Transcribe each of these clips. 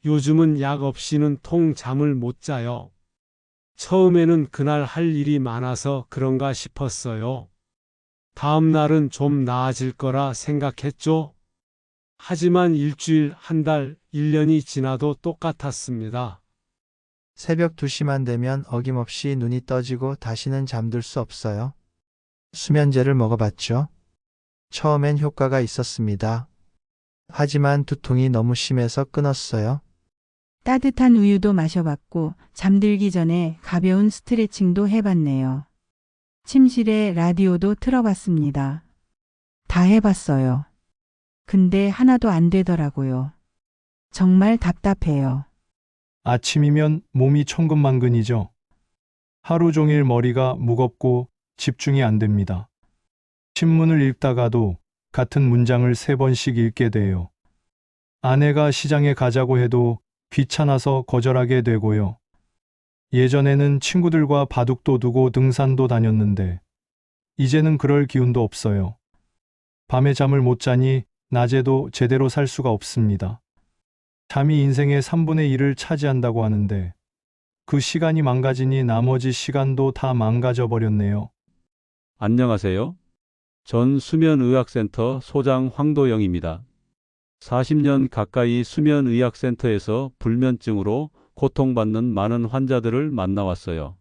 요즘은 약 없이는 통 잠을 못 자요. 처음에는 그날 할 일이 많아서 그런가 싶었어요. 다음 날은 좀 나아질 거라 생각했죠. 하지만 일주일, 한 달, 1년이 지나도 똑같았습니다. 새벽 2시만 되면 어김없이 눈이 떠지고 다시는 잠들 수 없어요. 수면제를 먹어봤죠. 처음엔 효과가 있었습니다. 하지만 두통이 너무 심해서 끊었어요. 따뜻한 우유도 마셔봤고 잠들기 전에 가벼운 스트레칭도 해봤네요. 침실에 라디오도 틀어봤습니다. 다 해봤어요. 근데 하나도 안 되더라고요. 정말 답답해요. 아침이면 몸이 천근만근이죠. 하루 종일 머리가 무겁고 집중이 안 됩니다. 신문을 읽다가도 같은 문장을 3번씩 읽게 돼요. 아내가 시장에 가자고 해도 귀찮아서 거절하게 되고요. 예전에는 친구들과 바둑도 두고 등산도 다녔는데 이제는 그럴 기운도 없어요. 밤에 잠을 못 자니 낮에도 제대로 살 수가 없습니다. 잠이 인생의 3분의 1을 차지한다고 하는데 그 시간이 망가지니 나머지 시간도 다 망가져 버렸네요. 안녕하세요. 전 수면의학센터 소장 황도영입니다. 40년 가까이 수면의학센터에서 불면증으로 고통받는 많은 환자들을 만나왔어요.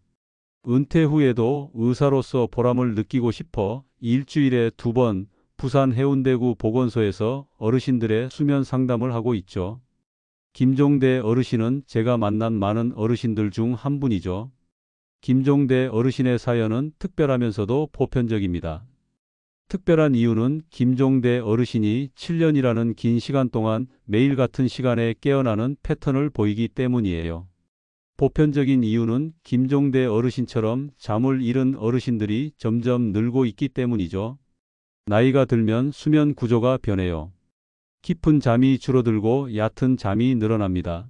은퇴 후에도 의사로서 보람을 느끼고 싶어 일주일에 2번 부산 해운대구 보건소에서 어르신들의 수면 상담을 하고 있죠. 김종대 어르신은 제가 만난 많은 어르신들 중 한 분이죠. 김종대 어르신의 사연은 특별하면서도 보편적입니다. 특별한 이유는 김종대 어르신이 7년이라는 긴 시간 동안 매일 같은 시간에 깨어나는 패턴을 보이기 때문이에요. 보편적인 이유는 김종대 어르신처럼 잠을 잃은 어르신들이 점점 늘고 있기 때문이죠. 나이가 들면 수면 구조가 변해요. 깊은 잠이 줄어들고 얕은 잠이 늘어납니다.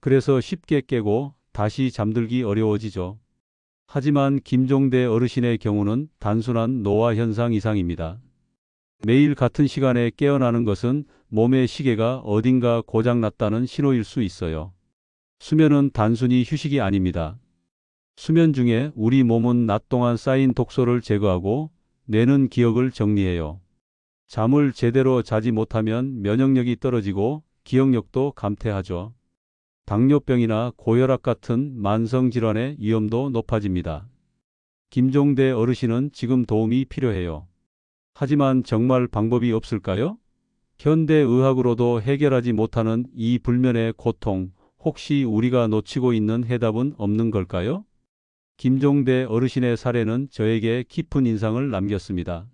그래서 쉽게 깨고 다시 잠들기 어려워지죠. 하지만 김종대 어르신의 경우는 단순한 노화 현상 이상입니다. 매일 같은 시간에 깨어나는 것은 몸의 시계가 어딘가 고장났다는 신호일 수 있어요. 수면은 단순히 휴식이 아닙니다. 수면 중에 우리 몸은 낮 동안 쌓인 독소를 제거하고 뇌는 기억을 정리해요. 잠을 제대로 자지 못하면 면역력이 떨어지고 기억력도 감퇴하죠. 당뇨병이나 고혈압 같은 만성질환의 위험도 높아집니다. 김종대 어르신은 지금 도움이 필요해요. 하지만 정말 방법이 없을까요? 현대 의학으로도 해결하지 못하는 이 불면의 고통, 혹시 우리가 놓치고 있는 해답은 없는 걸까요? 김종대 어르신의 사례는 저에게 깊은 인상을 남겼습니다.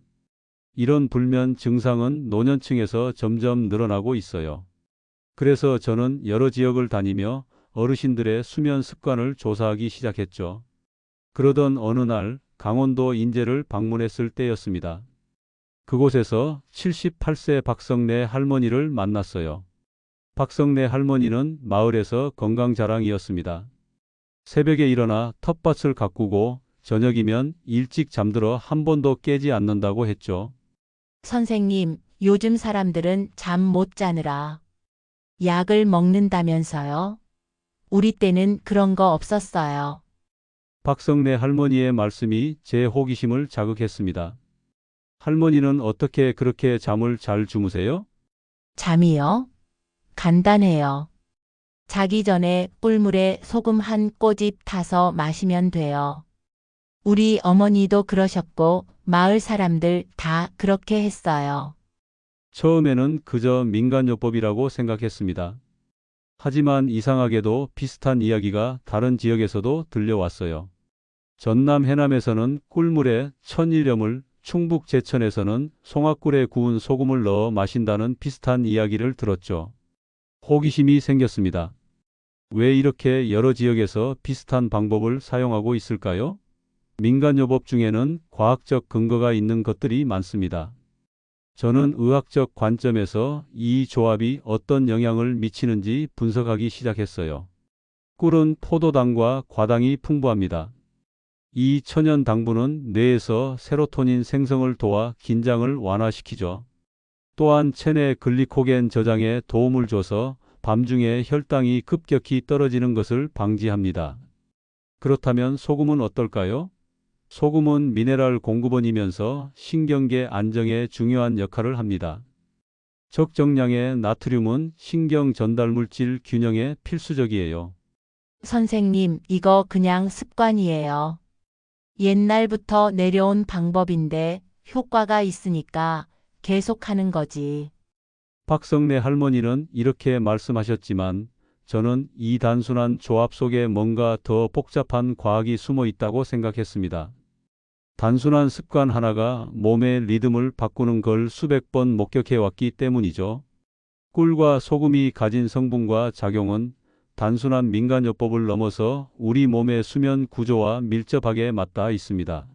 이런 불면 증상은 노년층에서 점점 늘어나고 있어요. 그래서 저는 여러 지역을 다니며 어르신들의 수면 습관을 조사하기 시작했죠. 그러던 어느 날 강원도 인제를 방문했을 때였습니다. 그곳에서 78세 박성래 할머니를 만났어요. 박성래 할머니는 마을에서 건강자랑이었습니다. 새벽에 일어나 텃밭을 가꾸고 저녁이면 일찍 잠들어 한 번도 깨지 않는다고 했죠. 선생님, 요즘 사람들은 잠 못 자느라 약을 먹는다면서요? 우리 때는 그런 거 없었어요. 박성래 할머니의 말씀이 제 호기심을 자극했습니다. 할머니는 어떻게 그렇게 잠을 잘 주무세요? 잠이요? 간단해요. 자기 전에 꿀물에 소금 한 꼬집 타서 마시면 돼요. 우리 어머니도 그러셨고 마을 사람들 다 그렇게 했어요. 처음에는 그저 민간요법이라고 생각했습니다. 하지만 이상하게도 비슷한 이야기가 다른 지역에서도 들려왔어요. 전남 해남에서는 꿀물에 천일염을, 충북 제천에서는 송악굴에 구운 소금을 넣어 마신다는 비슷한 이야기를 들었죠. 호기심이 생겼습니다. 왜 이렇게 여러 지역에서 비슷한 방법을 사용하고 있을까요? 민간요법 중에는 과학적 근거가 있는 것들이 많습니다. 저는 의학적 관점에서 이 조합이 어떤 영향을 미치는지 분석하기 시작했어요. 꿀은 포도당과 과당이 풍부합니다. 이 천연 당분은 뇌에서 세로토닌 생성을 도와 긴장을 완화시키죠. 또한 체내 글리코겐 저장에 도움을 줘서 밤중에 혈당이 급격히 떨어지는 것을 방지합니다. 그렇다면 소금은 어떨까요? 소금은 미네랄 공급원이면서 신경계 안정에 중요한 역할을 합니다. 적정량의 나트륨은 신경 전달 물질 균형에 필수적이에요. 선생님, 이거 그냥 습관이에요. 옛날부터 내려온 방법인데 효과가 있으니까 계속하는 거지. 박성래 할머니는 이렇게 말씀하셨지만 저는 이 단순한 조합 속에 뭔가 더 복잡한 과학이 숨어 있다고 생각했습니다. 단순한 습관 하나가 몸의 리듬을 바꾸는 걸 수백 번 목격해 왔기 때문이죠. 꿀과 소금이 가진 성분과 작용은 단순한 민간요법을 넘어서 우리 몸의 수면 구조와 밀접하게 맞닿아 있습니다.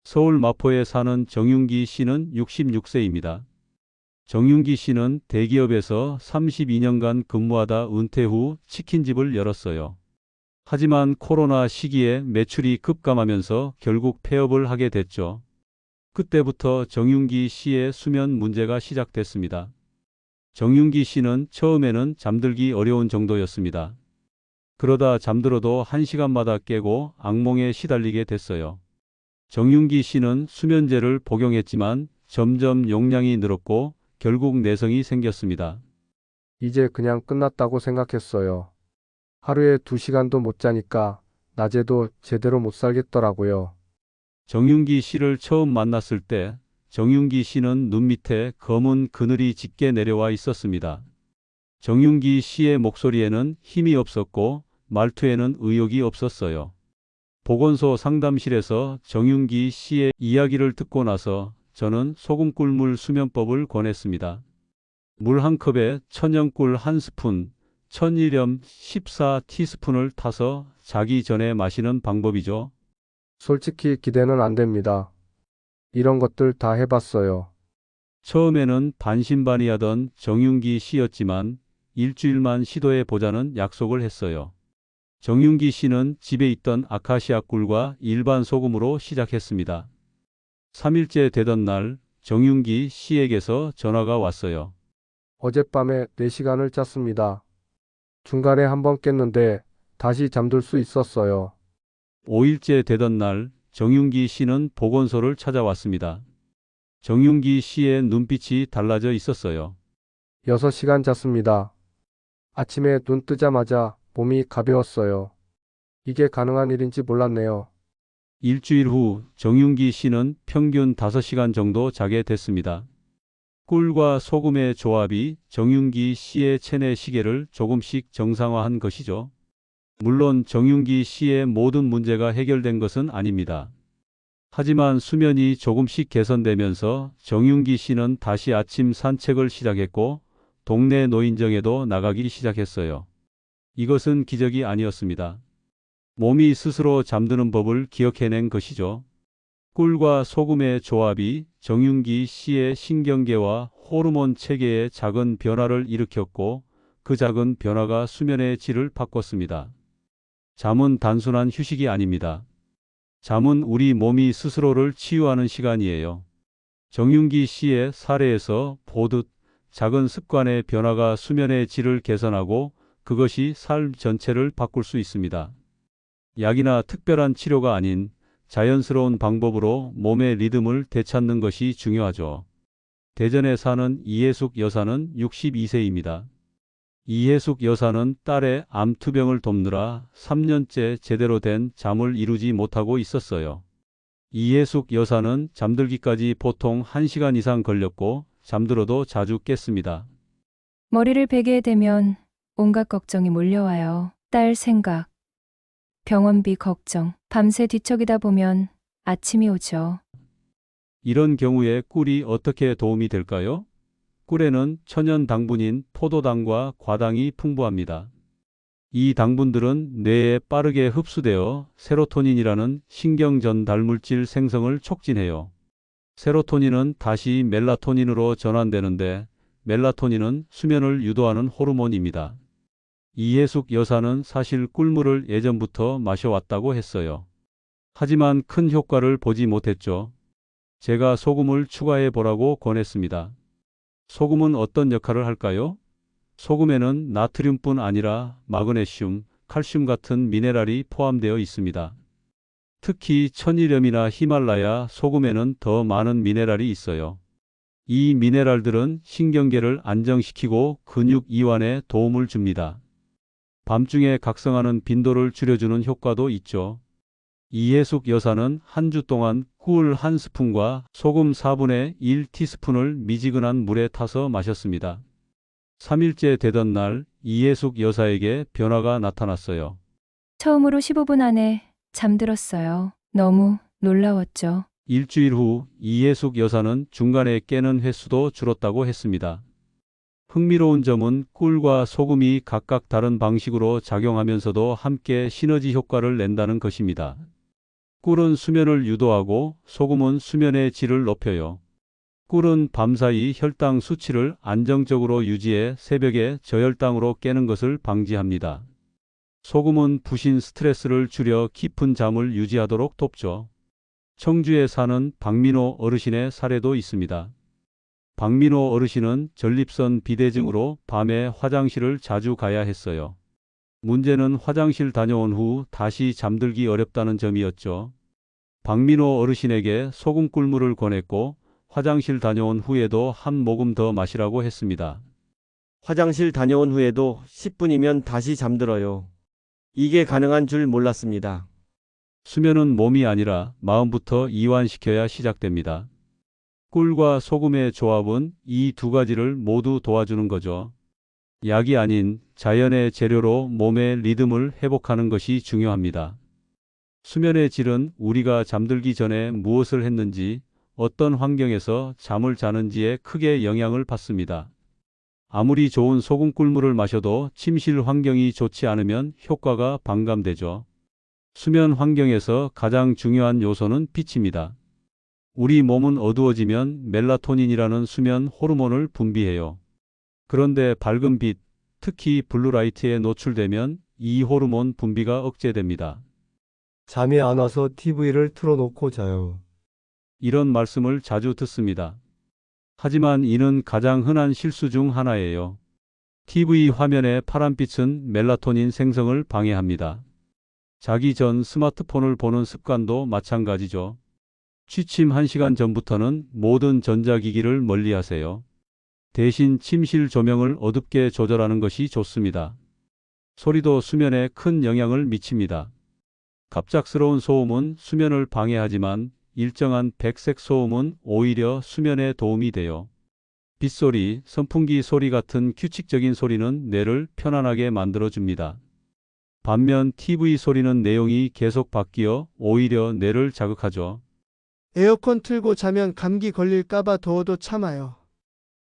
서울 마포에 사는 정윤기 씨는 66세입니다. 정윤기 씨는 대기업에서 32년간 근무하다 은퇴 후 치킨집을 열었어요. 하지만 코로나 시기에 매출이 급감하면서 결국 폐업을 하게 됐죠. 그때부터 정윤기 씨의 수면 문제가 시작됐습니다. 정윤기 씨는 처음에는 잠들기 어려운 정도였습니다. 그러다 잠들어도 1시간마다 깨고 악몽에 시달리게 됐어요. 정윤기 씨는 수면제를 복용했지만 점점 용량이 늘었고 결국 내성이 생겼습니다. 이제 그냥 끝났다고 생각했어요. 하루에 2시간도 못 자니까 낮에도 제대로 못 살겠더라고요. 정윤기 씨를 처음 만났을 때 정윤기 씨는 눈 밑에 검은 그늘이 짙게 내려와 있었습니다. 정윤기 씨의 목소리에는 힘이 없었고 말투에는 의욕이 없었어요. 보건소 상담실에서 정윤기 씨의 이야기를 듣고 나서 저는 소금 꿀물 수면법을 권했습니다. 물 한 컵에 천연꿀 한 스푼, 천일염 14티스푼을 타서 자기 전에 마시는 방법이죠. 솔직히 기대는 안 됩니다. 이런 것들 다 해봤어요. 처음에는 반신반의하던 정윤기 씨였지만 일주일만 시도해 보자는 약속을 했어요. 정윤기 씨는 집에 있던 아카시아 꿀과 일반 소금으로 시작했습니다. 3일째 되던 날 정윤기 씨에게서 전화가 왔어요. 어젯밤에 4시간을 잤습니다. 중간에 한번 깼는데 다시 잠들 수 있었어요. 5일째 되던 날 정윤기 씨는 보건소를 찾아왔습니다. 정윤기 씨의 눈빛이 달라져 있었어요. 6시간 잤습니다. 아침에 눈 뜨자마자 몸이 가벼웠어요. 이게 가능한 일인지 몰랐네요. 일주일 후 정윤기 씨는 평균 5시간 정도 자게 됐습니다. 꿀과 소금의 조합이 정윤기 씨의 체내 시계를 조금씩 정상화한 것이죠. 물론 정윤기 씨의 모든 문제가 해결된 것은 아닙니다. 하지만 수면이 조금씩 개선되면서 정윤기 씨는 다시 아침 산책을 시작했고 동네 노인정에도 나가기 시작했어요. 이것은 기적이 아니었습니다. 몸이 스스로 잠드는 법을 기억해낸 것이죠. 꿀과 소금의 조합이 정윤기 씨의 신경계와 호르몬 체계에 작은 변화를 일으켰고 그 작은 변화가 수면의 질을 바꿨습니다. 잠은 단순한 휴식이 아닙니다. 잠은 우리 몸이 스스로를 치유하는 시간이에요. 정윤기 씨의 사례에서 보듯 작은 습관의 변화가 수면의 질을 개선하고 그것이 삶 전체를 바꿀 수 있습니다. 약이나 특별한 치료가 아닌 자연스러운 방법으로 몸의 리듬을 되찾는 것이 중요하죠. 대전에 사는 이혜숙 여사는 62세입니다. 이혜숙 여사는 딸의 암투병을 돕느라 3년째 제대로 된 잠을 이루지 못하고 있었어요. 이혜숙 여사는 잠들기까지 보통 1시간 이상 걸렸고 잠들어도 자주 깼습니다. 머리를 베게 되면 온갖 걱정이 몰려와요. 딸 생각, 병원비 걱정, 밤새 뒤척이다 보면 아침이 오죠. 이런 경우에 꿀이 어떻게 도움이 될까요? 꿀에는 천연 당분인 포도당과 과당이 풍부합니다. 이 당분들은 뇌에 빠르게 흡수되어 세로토닌이라는 신경 전달 물질 생성을 촉진해요. 세로토닌은 다시 멜라토닌으로 전환되는데 멜라토닌은 수면을 유도하는 호르몬입니다. 이혜숙 여사는 사실 꿀물을 예전부터 마셔왔다고 했어요. 하지만 큰 효과를 보지 못했죠. 제가 소금을 추가해 보라고 권했습니다. 소금은 어떤 역할을 할까요? 소금에는 나트륨뿐 아니라 마그네슘, 칼슘 같은 미네랄이 포함되어 있습니다. 특히 천일염이나 히말라야 소금에는 더 많은 미네랄이 있어요. 이 미네랄들은 신경계를 안정시키고 근육 이완에 도움을 줍니다. 밤중에 각성하는 빈도를 줄여주는 효과도 있죠. 이혜숙 여사는 한 주 동안 꿀 1스푼과 소금 4분의 1 티스푼을 미지근한 물에 타서 마셨습니다. 3일째 되던 날 이혜숙 여사에게 변화가 나타났어요. 처음으로 15분 안에 잠들었어요. 너무 놀라웠죠. 일주일 후 이혜숙 여사는 중간에 깨는 횟수도 줄었다고 했습니다. 흥미로운 점은 꿀과 소금이 각각 다른 방식으로 작용하면서도 함께 시너지 효과를 낸다는 것입니다. 꿀은 수면을 유도하고 소금은 수면의 질을 높여요. 꿀은 밤사이 혈당 수치를 안정적으로 유지해 새벽에 저혈당으로 깨는 것을 방지합니다. 소금은 부신 스트레스를 줄여 깊은 잠을 유지하도록 돕죠. 청주에 사는 박민호 어르신의 사례도 있습니다. 박민호 어르신은 전립선 비대증으로 밤에 화장실을 자주 가야 했어요. 문제는 화장실 다녀온 후 다시 잠들기 어렵다는 점이었죠. 박민호 어르신에게 소금 꿀물을 권했고 화장실 다녀온 후에도 한 모금 더 마시라고 했습니다. 화장실 다녀온 후에도 10분이면 다시 잠들어요. 이게 가능한 줄 몰랐습니다. 수면은 몸이 아니라 마음부터 이완시켜야 시작됩니다. 꿀과 소금의 조합은 이 두 가지를 모두 도와주는 거죠. 약이 아닌 자연의 재료로 몸의 리듬을 회복하는 것이 중요합니다. 수면의 질은 우리가 잠들기 전에 무엇을 했는지, 어떤 환경에서 잠을 자는지에 크게 영향을 받습니다. 아무리 좋은 소금 꿀물을 마셔도 침실 환경이 좋지 않으면 효과가 반감되죠. 수면 환경에서 가장 중요한 요소는 빛입니다. 우리 몸은 어두워지면 멜라토닌이라는 수면 호르몬을 분비해요. 그런데 밝은 빛, 특히 블루라이트에 노출되면 이 호르몬 분비가 억제됩니다. 잠이 안 와서 TV를 틀어놓고 자요. 이런 말씀을 자주 듣습니다. 하지만 이는 가장 흔한 실수 중 하나예요. TV 화면의 파란빛은 멜라토닌 생성을 방해합니다. 자기 전 스마트폰을 보는 습관도 마찬가지죠. 취침 1시간 전부터는 모든 전자기기를 멀리하세요. 대신 침실 조명을 어둡게 조절하는 것이 좋습니다. 소리도 수면에 큰 영향을 미칩니다. 갑작스러운 소음은 수면을 방해하지만 일정한 백색 소음은 오히려 수면에 도움이 돼요. 빗소리, 선풍기 소리 같은 규칙적인 소리는 뇌를 편안하게 만들어줍니다. 반면 TV 소리는 내용이 계속 바뀌어 오히려 뇌를 자극하죠. 에어컨 틀고 자면 감기 걸릴까봐 더워도 참아요.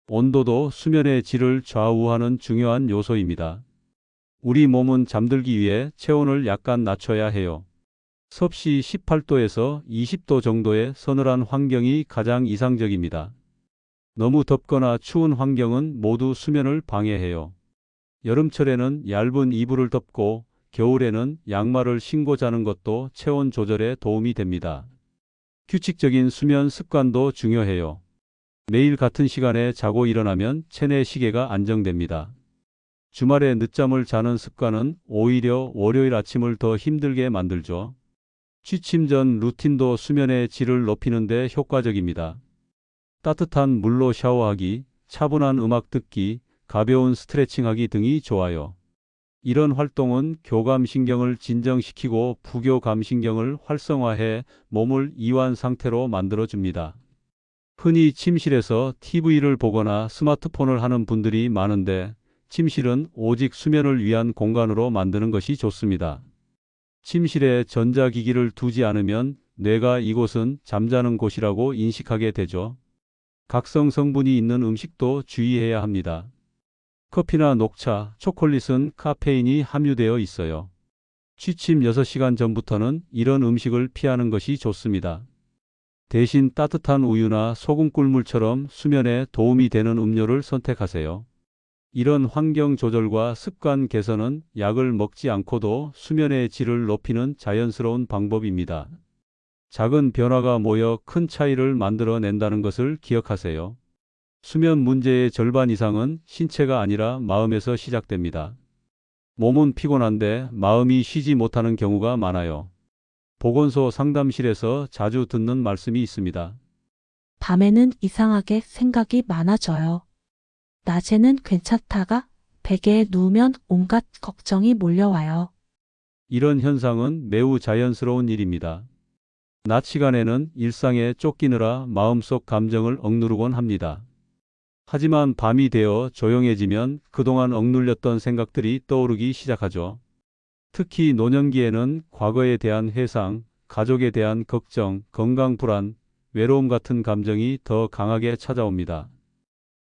온도도 수면의 질을 좌우하는 중요한 요소입니다. 우리 몸은 잠들기 위해 체온을 약간 낮춰야 해요. 섭씨 18도에서 20도 정도의 서늘한 환경이 가장 이상적입니다. 너무 덥거나 추운 환경은 모두 수면을 방해해요. 여름철에는 얇은 이불을 덮고 겨울에는 양말을 신고 자는 것도 체온 조절에 도움이 됩니다. 규칙적인 수면 습관도 중요해요. 매일 같은 시간에 자고 일어나면 체내 시계가 안정됩니다. 주말에 늦잠을 자는 습관은 오히려 월요일 아침을 더 힘들게 만들죠. 취침 전 루틴도 수면의 질을 높이는 데 효과적입니다. 따뜻한 물로 샤워하기, 차분한 음악 듣기, 가벼운 스트레칭하기 등이 좋아요. 이런 활동은 교감신경을 진정시키고 부교감신경을 활성화해 몸을 이완 상태로 만들어줍니다. 흔히 침실에서 TV를 보거나 스마트폰을 하는 분들이 많은데 침실은 오직 수면을 위한 공간으로 만드는 것이 좋습니다. 침실에 전자기기를 두지 않으면 뇌가 이곳은 잠자는 곳이라고 인식하게 되죠. 각성 성분이 있는 음식도 주의해야 합니다. 커피나 녹차, 초콜릿은 카페인이 함유되어 있어요. 취침 6시간 전부터는 이런 음식을 피하는 것이 좋습니다. 대신 따뜻한 우유나 소금 꿀물처럼 수면에 도움이 되는 음료를 선택하세요. 이런 환경 조절과 습관 개선은 약을 먹지 않고도 수면의 질을 높이는 자연스러운 방법입니다. 작은 변화가 모여 큰 차이를 만들어낸다는 것을 기억하세요. 수면 문제의 절반 이상은 신체가 아니라 마음에서 시작됩니다. 몸은 피곤한데 마음이 쉬지 못하는 경우가 많아요. 보건소 상담실에서 자주 듣는 말씀이 있습니다. 밤에는 이상하게 생각이 많아져요. 낮에는 괜찮다가 베개에 누우면 온갖 걱정이 몰려와요. 이런 현상은 매우 자연스러운 일입니다. 낮 시간에는 일상에 쫓기느라 마음속 감정을 억누르곤 합니다. 하지만 밤이 되어 조용해지면 그동안 억눌렸던 생각들이 떠오르기 시작하죠. 특히 노년기에는 과거에 대한 회상, 가족에 대한 걱정, 건강 불안, 외로움 같은 감정이 더 강하게 찾아옵니다.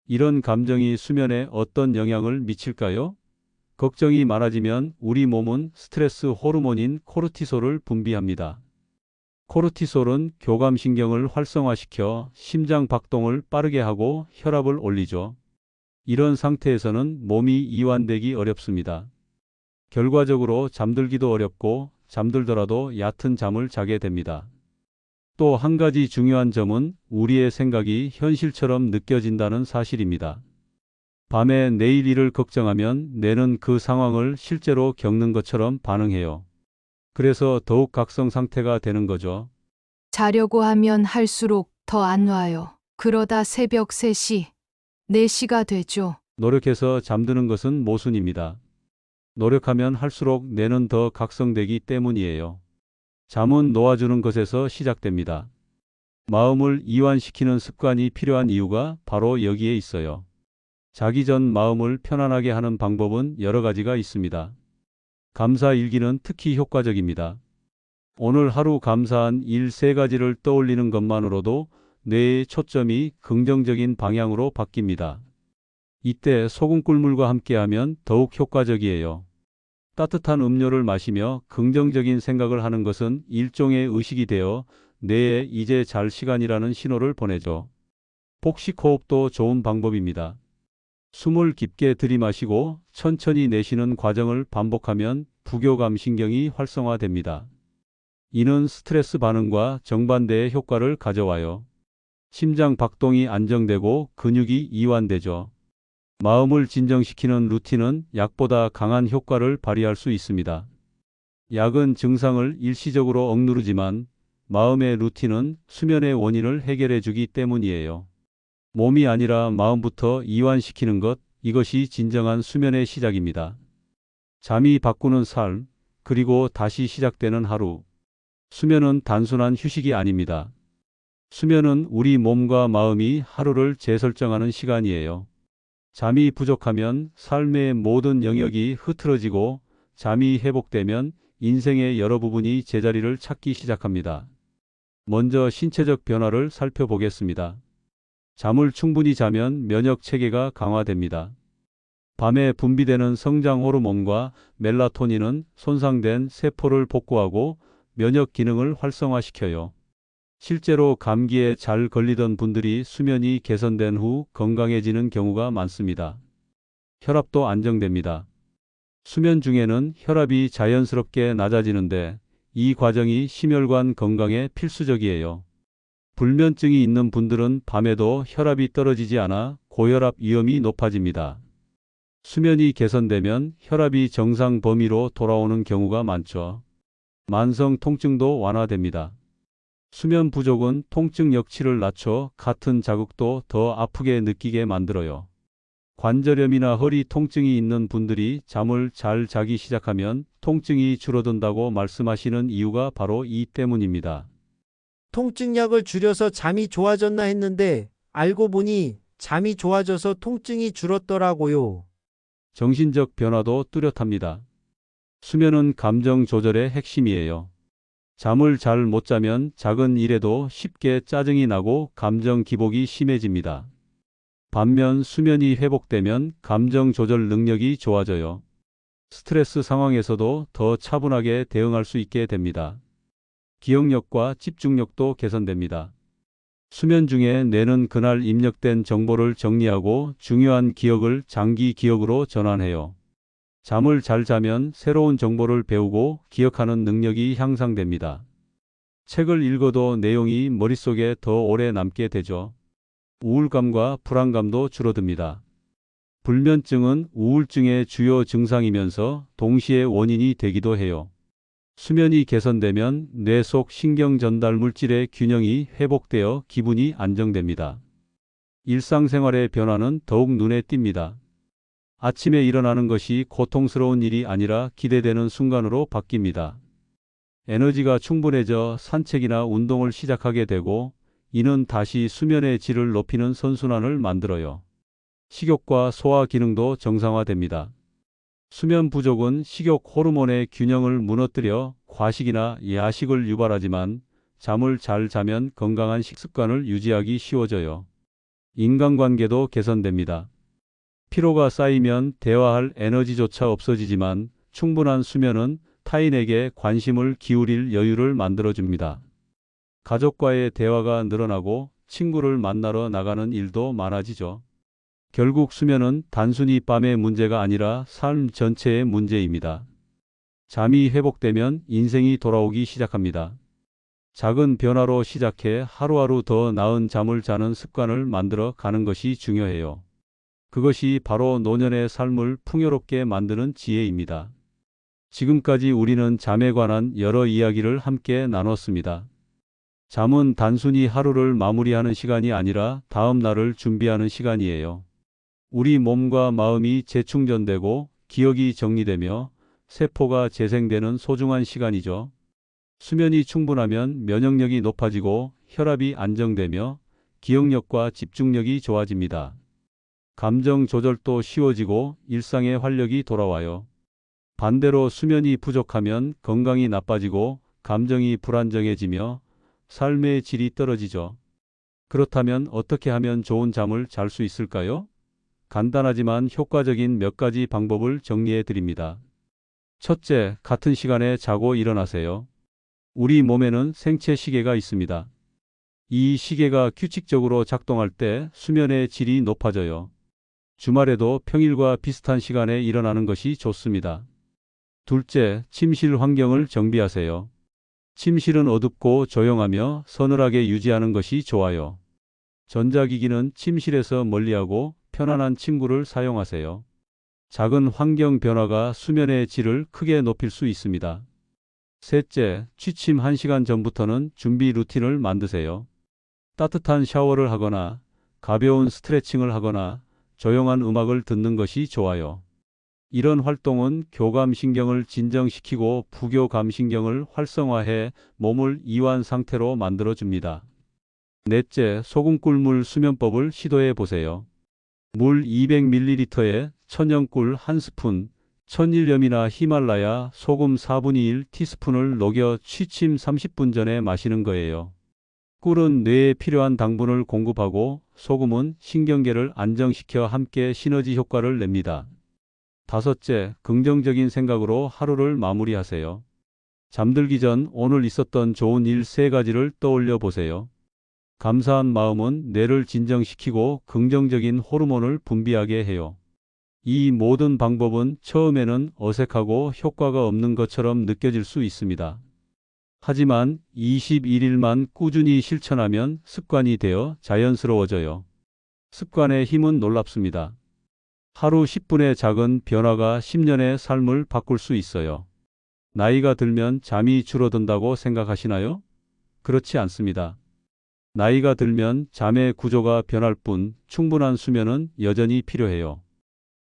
이런 감정이 수면에 어떤 영향을 미칠까요? 걱정이 많아지면 우리 몸은 스트레스 호르몬인 코르티솔을 분비합니다. 코르티솔은 교감신경을 활성화시켜 심장 박동을 빠르게 하고 혈압을 올리죠. 이런 상태에서는 몸이 이완되기 어렵습니다. 결과적으로 잠들기도 어렵고 잠들더라도 얕은 잠을 자게 됩니다. 또 한 가지 중요한 점은 우리의 생각이 현실처럼 느껴진다는 사실입니다. 밤에 내일 일을 걱정하면 뇌는 그 상황을 실제로 겪는 것처럼 반응해요. 그래서 더욱 각성 상태가 되는 거죠. 자려고 하면 할수록 더 안 와요. 그러다 새벽 3시, 4시가 되죠. 노력해서 잠드는 것은 모순입니다. 노력하면 할수록 뇌는 더 각성되기 때문이에요. 잠은 놓아주는 것에서 시작됩니다. 마음을 이완시키는 습관이 필요한 이유가 바로 여기에 있어요. 자기 전 마음을 편안하게 하는 방법은 여러 가지가 있습니다. 감사 일기는 특히 효과적입니다. 오늘 하루 감사한 일 3가지를 떠올리는 것만으로도 뇌의 초점이 긍정적인 방향으로 바뀝니다. 이때 소금 꿀물과 함께하면 더욱 효과적이에요. 따뜻한 음료를 마시며 긍정적인 생각을 하는 것은 일종의 의식이 되어 뇌에 이제 잘 시간이라는 신호를 보내죠. 복식 호흡도 좋은 방법입니다. 숨을 깊게 들이마시고 천천히 내쉬는 과정을 반복하면 부교감 신경이 활성화됩니다. 이는 스트레스 반응과 정반대의 효과를 가져와요. 심장 박동이 안정되고 근육이 이완되죠. 마음을 진정시키는 루틴은 약보다 강한 효과를 발휘할 수 있습니다. 약은 증상을 일시적으로 억누르지만 마음의 루틴은 수면의 원인을 해결해 주기 때문이에요. 몸이 아니라 마음부터 이완시키는 것, 이것이 진정한 수면의 시작입니다. 잠이 바꾸는 삶, 그리고 다시 시작되는 하루. 수면은 단순한 휴식이 아닙니다. 수면은 우리 몸과 마음이 하루를 재설정하는 시간이에요. 잠이 부족하면 삶의 모든 영역이 흐트러지고 잠이 회복되면 인생의 여러 부분이 제자리를 찾기 시작합니다. 먼저 신체적 변화를 살펴보겠습니다. 잠을 충분히 자면 면역 체계가 강화됩니다. 밤에 분비되는 성장 호르몬과 멜라토닌은 손상된 세포를 복구하고 면역 기능을 활성화시켜요. 실제로 감기에 잘 걸리던 분들이 수면이 개선된 후 건강해지는 경우가 많습니다. 혈압도 안정됩니다. 수면 중에는 혈압이 자연스럽게 낮아지는데 이 과정이 심혈관 건강에 필수적이에요. 불면증이 있는 분들은 밤에도 혈압이 떨어지지 않아 고혈압 위험이 높아집니다. 수면이 개선되면 혈압이 정상 범위로 돌아오는 경우가 많죠. 만성 통증도 완화됩니다. 수면 부족은 통증 역치를 낮춰 같은 자극도 더 아프게 느끼게 만들어요. 관절염이나 허리 통증이 있는 분들이 잠을 잘 자기 시작하면 통증이 줄어든다고 말씀하시는 이유가 바로 이 때문입니다. 통증약을 줄여서 잠이 좋아졌나 했는데 알고 보니 잠이 좋아져서 통증이 줄었더라고요. 정신적 변화도 뚜렷합니다. 수면은 감정 조절의 핵심이에요. 잠을 잘 못 자면 작은 일에도 쉽게 짜증이 나고 감정 기복이 심해집니다. 반면 수면이 회복되면 감정 조절 능력이 좋아져요. 스트레스 상황에서도 더 차분하게 대응할 수 있게 됩니다. 기억력과 집중력도 개선됩니다. 수면 중에 뇌는 그날 입력된 정보를 정리하고 중요한 기억을 장기 기억으로 전환해요. 잠을 잘 자면 새로운 정보를 배우고 기억하는 능력이 향상됩니다. 책을 읽어도 내용이 머릿속에 더 오래 남게 되죠. 우울감과 불안감도 줄어듭니다. 불면증은 우울증의 주요 증상이면서 동시에 원인이 되기도 해요. 수면이 개선되면 뇌 속 신경 전달 물질의 균형이 회복되어 기분이 안정됩니다. 일상생활의 변화는 더욱 눈에 띕니다. 아침에 일어나는 것이 고통스러운 일이 아니라 기대되는 순간으로 바뀝니다. 에너지가 충분해져 산책이나 운동을 시작하게 되고, 이는 다시 수면의 질을 높이는 선순환을 만들어요. 식욕과 소화 기능도 정상화됩니다. 수면 부족은 식욕 호르몬의 균형을 무너뜨려 과식이나 야식을 유발하지만, 잠을 잘 자면 건강한 식습관을 유지하기 쉬워져요. 인간관계도 개선됩니다. 피로가 쌓이면 대화할 에너지조차 없어지지만, 충분한 수면은 타인에게 관심을 기울일 여유를 만들어줍니다. 가족과의 대화가 늘어나고 친구를 만나러 나가는 일도 많아지죠. 결국 수면은 단순히 밤의 문제가 아니라 삶 전체의 문제입니다. 잠이 회복되면 인생이 돌아오기 시작합니다. 작은 변화로 시작해 하루하루 더 나은 잠을 자는 습관을 만들어 가는 것이 중요해요. 그것이 바로 노년의 삶을 풍요롭게 만드는 지혜입니다. 지금까지 우리는 잠에 관한 여러 이야기를 함께 나눴습니다. 잠은 단순히 하루를 마무리하는 시간이 아니라 다음 날을 준비하는 시간이에요. 우리 몸과 마음이 재충전되고 기억이 정리되며 세포가 재생되는 소중한 시간이죠. 수면이 충분하면 면역력이 높아지고 혈압이 안정되며 기억력과 집중력이 좋아집니다. 감정 조절도 쉬워지고 일상의 활력이 돌아와요. 반대로 수면이 부족하면 건강이 나빠지고 감정이 불안정해지며 삶의 질이 떨어지죠. 그렇다면 어떻게 하면 좋은 잠을 잘 수 있을까요? 간단하지만 효과적인 몇 가지 방법을 정리해 드립니다. 첫째, 같은 시간에 자고 일어나세요. 우리 몸에는 생체 시계가 있습니다. 이 시계가 규칙적으로 작동할 때 수면의 질이 높아져요. 주말에도 평일과 비슷한 시간에 일어나는 것이 좋습니다. 둘째, 침실 환경을 정비하세요. 침실은 어둡고 조용하며 서늘하게 유지하는 것이 좋아요. 전자기기는 침실에서 멀리하고 편안한 침구를 사용하세요. 작은 환경 변화가 수면의 질을 크게 높일 수 있습니다. 셋째, 취침 1시간 전부터는 준비 루틴을 만드세요. 따뜻한 샤워를 하거나 가벼운 스트레칭을 하거나 조용한 음악을 듣는 것이 좋아요. 이런 활동은 교감신경을 진정시키고 부교감신경을 활성화해 몸을 이완 상태로 만들어줍니다. 넷째, 소금 꿀물 수면법을 시도해 보세요. 물 200ml에 천연꿀 1스푼, 천일염이나 히말라야 소금 4분의 1 티스푼을 녹여 취침 30분 전에 마시는 거예요. 꿀은 뇌에 필요한 당분을 공급하고 소금은 신경계를 안정시켜 함께 시너지 효과를 냅니다. 다섯째, 긍정적인 생각으로 하루를 마무리하세요. 잠들기 전 오늘 있었던 좋은 일 3가지를 떠올려 보세요. 감사한 마음은 뇌를 진정시키고 긍정적인 호르몬을 분비하게 해요. 이 모든 방법은 처음에는 어색하고 효과가 없는 것처럼 느껴질 수 있습니다. 하지만 21일만 꾸준히 실천하면 습관이 되어 자연스러워져요. 습관의 힘은 놀랍습니다. 하루 10분의 작은 변화가 10년의 삶을 바꿀 수 있어요. 나이가 들면 잠이 줄어든다고 생각하시나요? 그렇지 않습니다. 나이가 들면 잠의 구조가 변할 뿐 충분한 수면은 여전히 필요해요.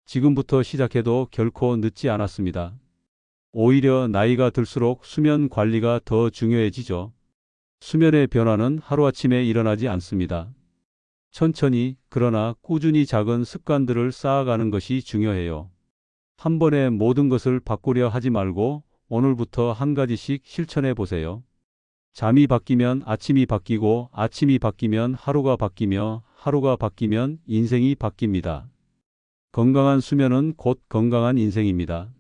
지금부터 시작해도 결코 늦지 않았습니다. 오히려 나이가 들수록 수면 관리가 더 중요해지죠. 수면의 변화는 하루아침에 일어나지 않습니다. 천천히 그러나 꾸준히 작은 습관들을 쌓아가는 것이 중요해요. 한 번에 모든 것을 바꾸려 하지 말고 오늘부터 한 가지씩 실천해 보세요. 잠이 바뀌면 아침이 바뀌고 아침이 바뀌면 하루가 바뀌며 하루가 바뀌면 인생이 바뀝니다. 건강한 수면은 곧 건강한 인생입니다.